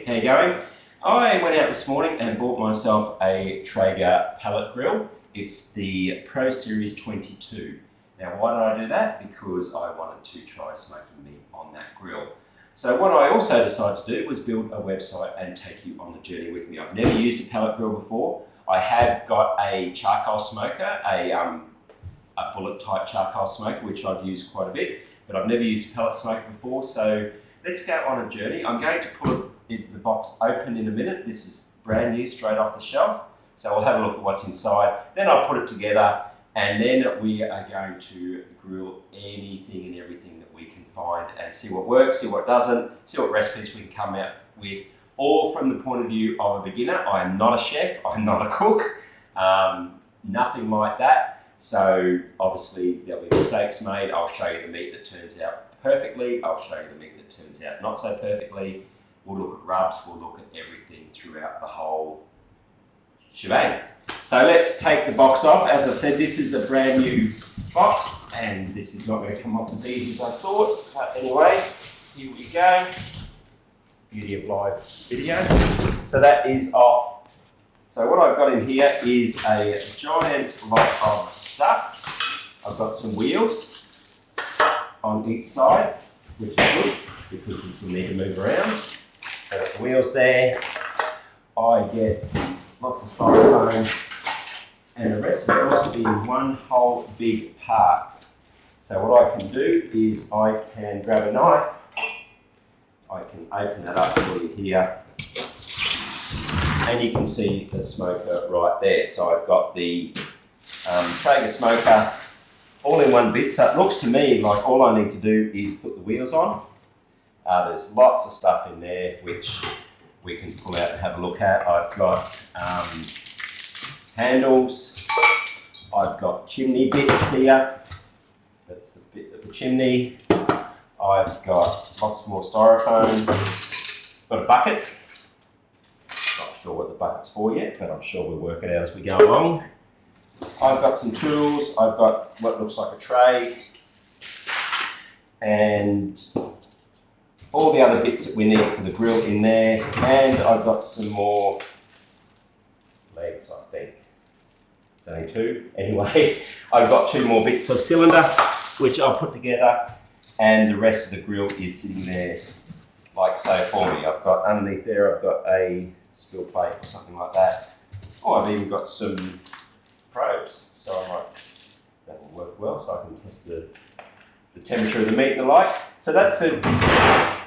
How you going? I went out this morning and bought myself a Traeger pellet grill. It's the Pro Series 22. Now why did I do that? Because I wanted to try smoking meat on that grill. So what I also decided to do was build a website and take you on the journey with me. I've never used a pellet grill before. I have got a charcoal smoker, a bullet type charcoal smoker, which I've used quite a bit, but I've never used a pellet smoker before. So let's go on a journey. I'm going to put the box open in a minute. This is brand new, straight off the shelf. So we'll have a look at what's inside. Then I'll put it together, and then we are going to grill anything and everything that we can find and see what works, see what doesn't, see what recipes we can come out with, all from the point of view of a beginner. I am not a chef, I'm not a cook, nothing like that. So obviously there'll be mistakes made. I'll show you the meat that turns out perfectly. I'll show you the meat that turns out not so perfectly. We'll look at rubs, we'll look at everything throughout the whole shebang. So let's take the box off. As I said, this is a brand new box and this is not going to come off as easy as I thought. But anyway, here we go. Beauty of live video. So that is off. So what I've got in here is a giant lot of stuff. I've got some wheels on each side, which is good because this will need to move around. I've got the wheels there. I get lots of styrofoam, and the rest of it has to be in one whole big part. So what I can do is I can grab a knife. I can open that up for you here. And you can see the smoker right there. So I've got the Traeger smoker all in one bit. So it looks to me like all I need to do is put the wheels on. There's lots of stuff in there which we can pull out and have a look at. I've got handles. I've got chimney bits here. That's the bit of the chimney. I've got lots more styrofoam. Got a bucket. Sure what the bucket's for yet, but I'm sure we'll work it out as we go along. I've got some tools. I've got what looks like a tray and all the other bits that we need for the grill in there, and I've got some more legs, I think. It's only two. Anyway, I've got two more bits of cylinder which I'll put together, and the rest of the grill is sitting there like so for me. I've got underneath there, I've got a spill plate or something like that. Oh, I've even got some probes, so I might, that will work well, so I can test the temperature of the meat and the like. So that's it.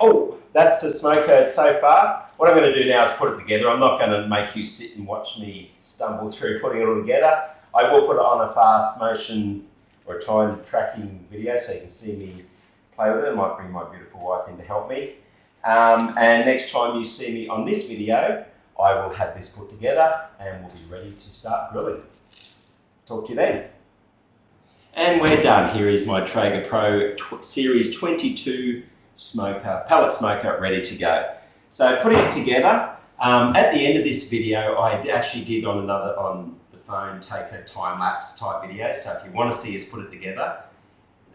Oh, that's the smoker so far. What I'm going to do now is put it together. I'm not going to make you sit and watch me stumble through putting it all together. I will put it on a fast motion or a time tracking video so you can see me play with it. I might bring my beautiful wife in to help me. And next time you see me on this video, I will have this put together and we'll be ready to start grilling. Talk to you then. And we're done. Here is my Traeger Pro Series 22 smoker, pellet smoker, ready to go. So putting it together, at the end of this video, I actually did on the phone take a time-lapse type video. So if you want to see us put it together,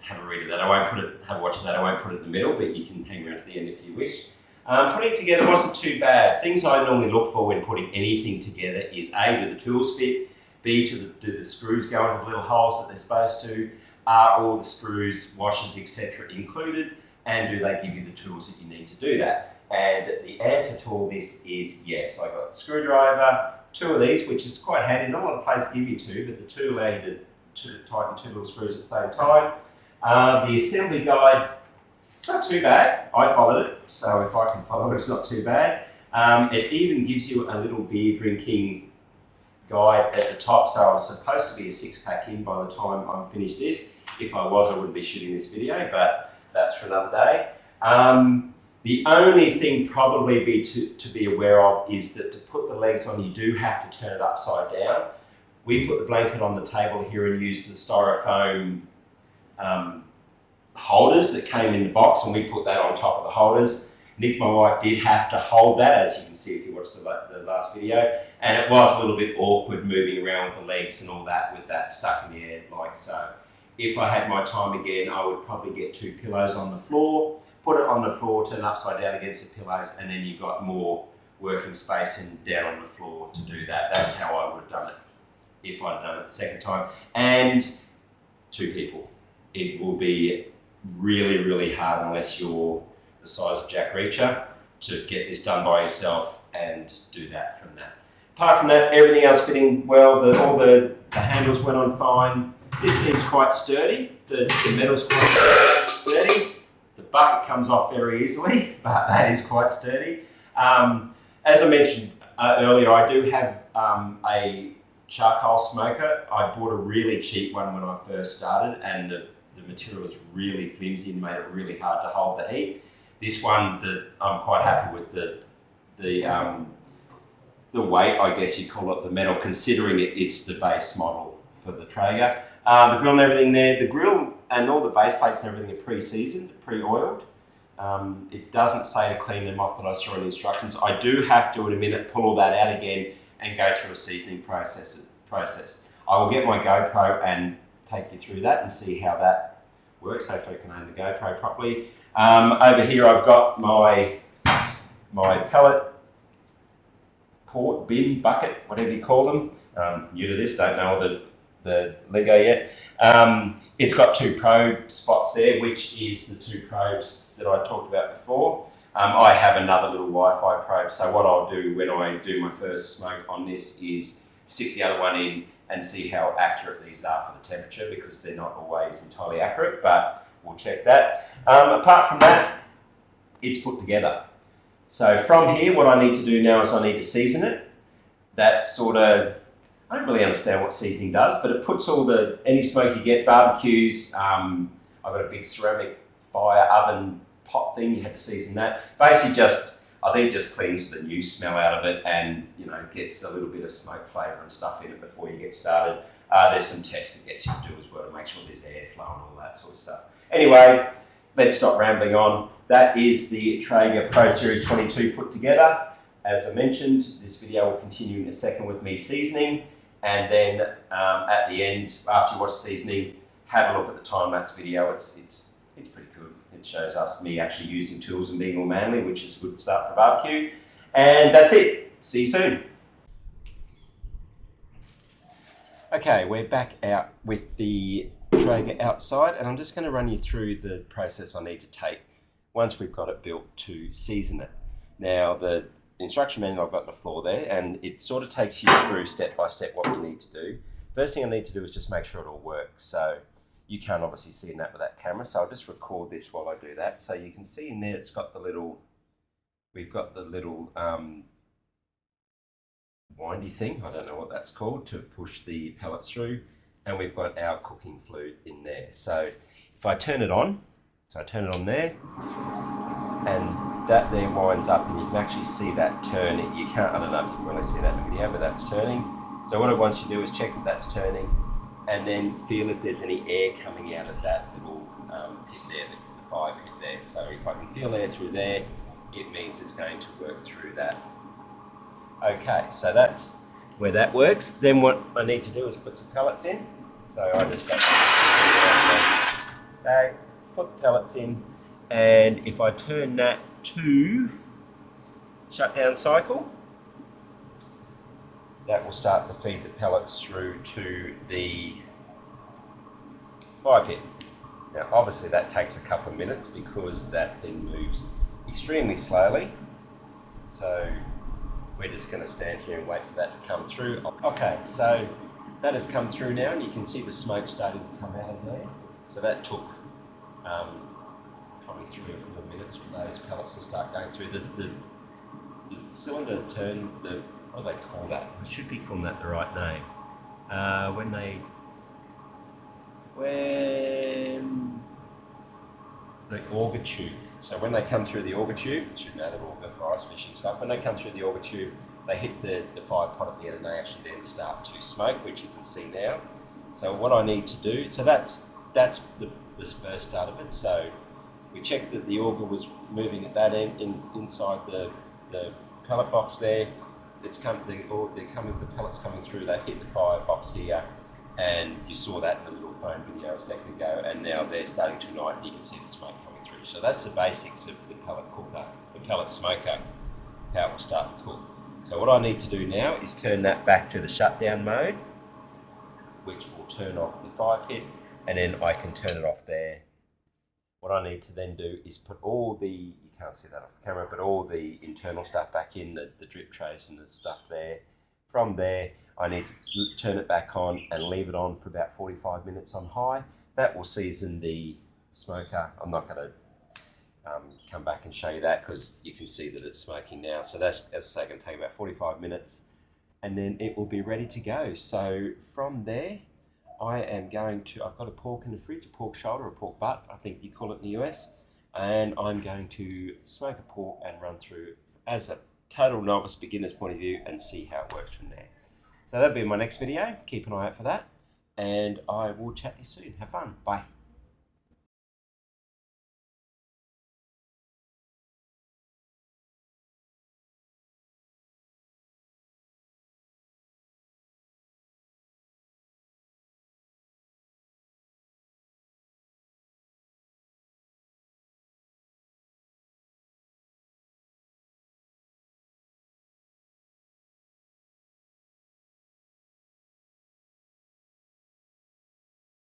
have a read of that. I won't have a watch of that. I won't put it in the middle, but you can hang around to the end if you wish. Putting it together wasn't too bad. Things I normally look for when putting anything together is A, do the tools fit, B, do the screws go into the little holes that they're supposed to, are all the screws, washers, etc. included, and do they give you the tools that you need to do that? And the answer to all this is yes. I got the screwdriver, two of these, which is quite handy. Not a lot of places give you two, but the two allow you to tighten two little screws at the same time. The assembly guide, it's not too bad. I followed it, so if I can follow it, it's not too bad. It even gives you a little beer drinking guide at the top, so I was supposed to be a 6-pack in by the time I'm finished this. If I was, I wouldn't be shooting this video, but that's for another day. The only thing probably to be aware of is that to put the legs on, you do have to turn it upside down. We put the blanket on the table here and use the styrofoam holders that came in the box, and we put that on top of the holders. Nick, my wife, did have to hold that, as you can see if you watched the last video, and it was a little bit awkward moving around with the legs and all that with that stuck in the air like so. If I had my time again, I would probably get two pillows on the floor, put it on the floor, turn it upside down against the pillows, and then you've got more working space and down on the floor to do that. That's how I would have done it if I'd done it the second time. And 2 people. It will be really, really hard unless you're the size of Jack Reacher to get this done by yourself and do that from that. Apart from that, everything else fitting well. All the handles went on fine. This seems quite sturdy. The metal's quite sturdy. The bucket comes off very easily, but that is quite sturdy. As I mentioned earlier, I do have a charcoal smoker. I bought a really cheap one when I first started, and the material was really flimsy and made it really hard to hold the heat. This one, I'm quite happy with the weight, I guess you call it, the metal, considering it's the base model for the Traeger. The grill and everything there, the grill and all the base plates and everything are pre-seasoned, pre-oiled. It doesn't say to clean them off that I saw in the instructions. I do have to, in a minute, pull all that out again and go through a seasoning process. I will get my GoPro and take you through that and see how that works. Hopefully I can aim the GoPro properly. Over here I've got my pellet quart, bin, bucket, whatever you call them. New to this, don't know all the lingo yet. It's got 2 probe spots there, which is the 2 probes that I talked about before. I have another little Wi-Fi probe, so what I'll do when I do my first smoke on this is stick the other one in and see how accurate these are for the temperature, because they're not always entirely accurate, but we'll check that. Apart from that, it's put together. So from here, what I need to do now is I need to season it. That sort of, I don't really understand what seasoning does, but it puts any smoke you get, barbecues. I've got a big ceramic fire oven pot thing, you have to season that. Basically I think it just cleans the new smell out of it and, gets a little bit of smoke flavour and stuff in it before you get started. There's some tests I guess you can do as well to make sure there's airflow and all that sort of stuff. Anyway, let's stop rambling on. That is the Traeger Pro Series 22 put together. As I mentioned, this video will continue in a second with me seasoning, and then at the end, after you watch the seasoning, have a look at the time-lapse video. It's pretty good. It shows us me actually using tools and being all manly, which is a good start for barbecue. And that's it. See you soon. Okay, we're back out with the Traeger outside, and I'm just going to run you through the process I need to take once we've got it built to season it. Now, the instruction manual I've got on the floor there, and it sort of takes you through step by step what you need to do. First thing I need to do is just make sure it all works. So you can't obviously see in that with that camera, so I'll just record this while I do that. So you can see in there it's got the little, we've got the little windy thing, I don't know what that's called, to push the pellets through, and we've got our cooking fluid in there. So if I turn it on, there, and that there winds up, and you can actually see that turn. You can't, I don't know if you can really see that in the video, but that's turning. So what I want you to do is check that that's turning, and then feel if there's any air coming out of that little pit there, the fire pit there. So if I can feel air through there, it means it's going to work through that. Okay, so that's where that works. Then what I need to do is put some pellets in. So I just got bag, put the pellets in, and if I turn that to shutdown cycle, that will start to feed the pellets through to the fire pit. Now obviously that takes a couple of minutes because that thing moves extremely slowly. So we're just going to stand here and wait for that to come through. Okay, so that has come through now, and you can see the smoke starting to come out of there. So that took probably 3 or 4 minutes for those pellets to start going through. The cylinder turn, what do they call that? We should be calling that the right name. When the auger tube. So when they come through the auger tube, you should know that auger for ice fishing stuff. When they come through the auger tube, they hit the fire pot at the end, and they actually then start to smoke, which you can see now. So what I need to do, so that's the first start of it. So we checked that the auger was moving at that end, inside the pellet box there. The pellets coming through. They've hit the fire box here, and you saw that in the little phone video a second ago. And now they're starting to ignite, and you can see the smoke coming through. So that's the basics of the pellet cooker, the pellet smoker. how it will start to cook. So what I need to do now is turn that back to the shutdown mode, which will turn off the fire pit, and then I can turn it off there. What I need to then do is put all the, you can't see that off the camera, but all the internal stuff back in, the drip trays and the stuff there. From there, I need to turn it back on and leave it on for about 45 minutes on high. That will season the smoker. I'm not going to come back and show you that because you can see that it's smoking now. So that's, as I say, going to take about 45 minutes and then it will be ready to go. So from there, I am going to, I've got a pork in the fridge, a pork shoulder, a pork butt, I think you call it in the US. And I'm going to smoke a pork and run through as a total novice beginner's point of view and see how it works from there. So that'll be my next video. Keep an eye out for that. And I will chat to you soon. Have fun. Bye.